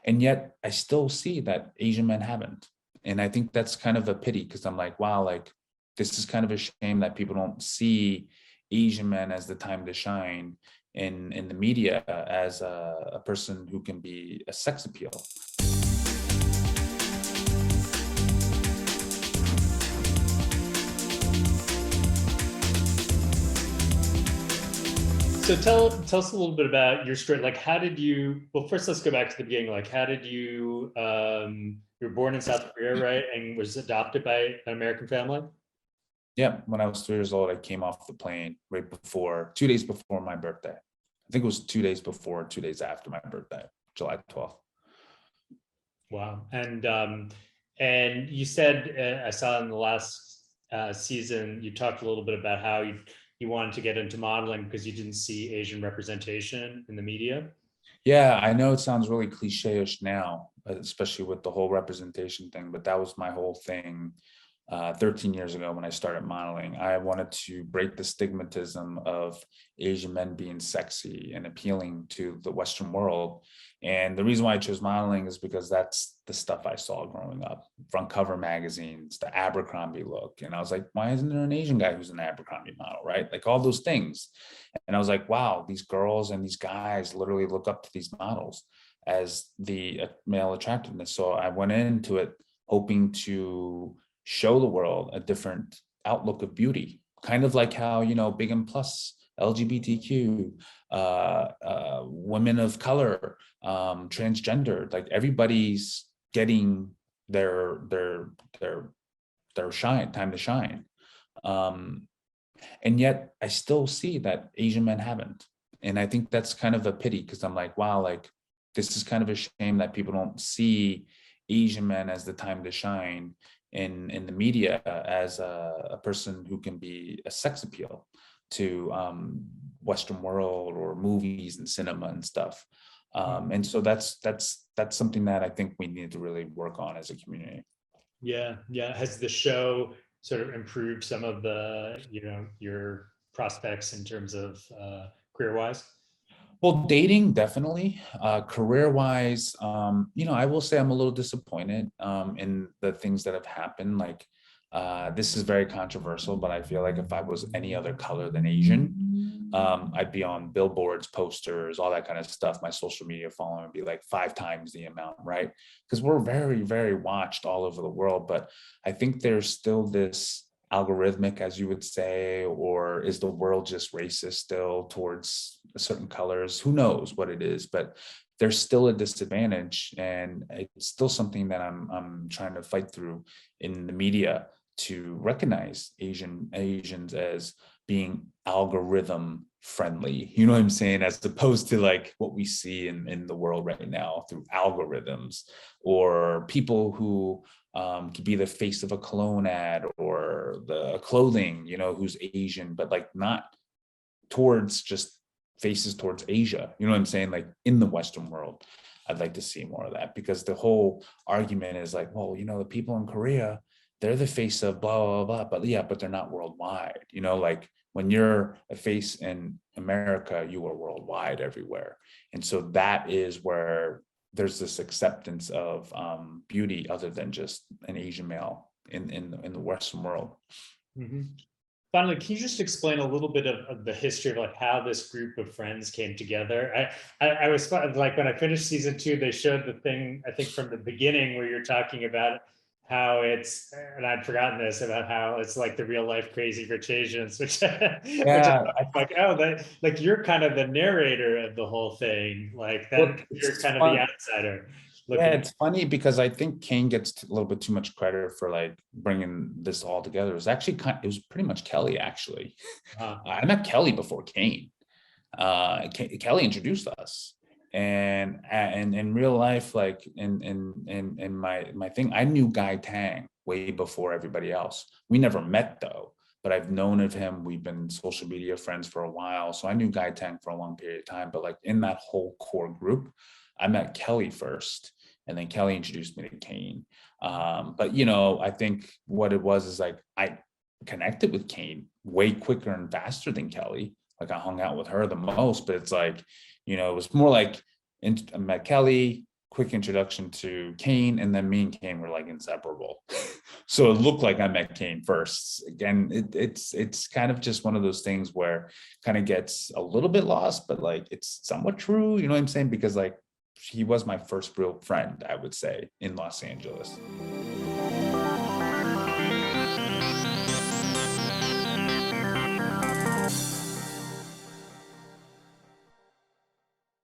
And yet I still see that Asian men haven't. And I think that's kind of a pity, because I'm like, wow, like this is kind of a shame that people don't see Asian men as the time to shine in the media as a person who can be a sex appeal. So tell us a little bit about your story. Like, how did you? Well, first let's go back to the beginning. Like, how did you? You were born in South Korea, right, and was adopted by an American family. Yeah, when I was 3 years old, I came off the plane right before, 2 days before my birthday. I think it was 2 days before, 2 days after my birthday, July 12th. Wow. And you said, I saw in the last season, you talked a little bit about how you wanted to get into modeling because you didn't see Asian representation in the media. Yeah, I know it sounds really cliche-ish now, especially with the whole representation thing, but that was my whole thing 13 years ago when I started modeling. I wanted to break the stigmatism of Asian men being sexy and appealing to the Western world. And the reason why I chose modeling is because that's the stuff I saw growing up. Front cover magazines, the Abercrombie look. And I was like, why isn't there an Asian guy who's an Abercrombie model, right? Like all those things. And I was like, wow, these girls and these guys literally look up to these models as the male attractiveness. So I went into it hoping to show the world a different outlook of beauty, kind of like how, Big and Plus, LGBTQ, women of color, transgender, like everybody's getting their shine, time to shine. And yet I still see that Asian men haven't. And I think that's kind of a pity, because I'm like, wow, like this is kind of a shame that people don't see Asian men as the time to shine in the media as a person who can be a sex appeal to Western world or movies and cinema and stuff. And so that's something that I think we need to really work on as a community. Yeah. Has the show sort of improved some of the, your prospects in terms of career-wise? Well, dating, definitely. Career-wise, I will say I'm a little disappointed in the things that have happened. Like, this is very controversial, but I feel like if I was any other color than Asian, I'd be on billboards, posters, all that kind of stuff. My social media following would be like 5 times the amount, right? Because we're very, very watched all over the world. But I think there's still this algorithmic, as you would say, or is the world just racist still towards certain colors? Who knows what it is, but there's still a disadvantage, and it's still something that I'm trying to fight through in the media, to recognize Asians as being algorithm friendly, you know what I'm saying, as opposed to like what we see in the world right now through algorithms, or people who could be the face of a cologne ad or the clothing, who's Asian, but like not towards just faces towards Asia, you know what I'm saying? Like in the Western world, I'd like to see more of that, because the whole argument is like, well, the people in Korea, they're the face of blah, blah, blah, but yeah, but they're not worldwide, like when you're a face in America, you are worldwide everywhere. And so that is where there's this acceptance of beauty other than just an Asian male in the Western world. Mm-hmm. Finally, can you just explain a little bit of the history of like how this group of friends came together? I was like, when I finished season 2, they showed the thing, I think from the beginning, where you're talking about how it's, and I'd forgotten this, about how it's like the real life Crazy Rich Asians, which, which I'm like, oh, that, like you're kind of the narrator of the whole thing, like that. Well, you're kind of the outsider. Yeah, it's funny because I think Kane gets a little bit too much credit for like bringing this all together. It was actually it was pretty much Kelly, actually. I met Kelly before Kane. Kelly introduced us, and in real life, like in my thing, I knew Guy Tang way before everybody else. We never met though, but I've known of him. We've been social media friends for a while, so I knew Guy Tang for a long period of time. But like in that whole core group, I met Kelly first, and then Kelly introduced me to Kane. But I think what it was is like I connected with Kane way quicker and faster than Kelly. Like I hung out with her the most, but it's like, it was more like I met Kelly, quick introduction to Kane, and then me and Kane were like inseparable. So it looked like I met Kane first. Again, it's kind of just one of those things where kind of gets a little bit lost, but like it's somewhat true, you know what I'm saying? Because like he was my first real friend, I would say, in Los Angeles.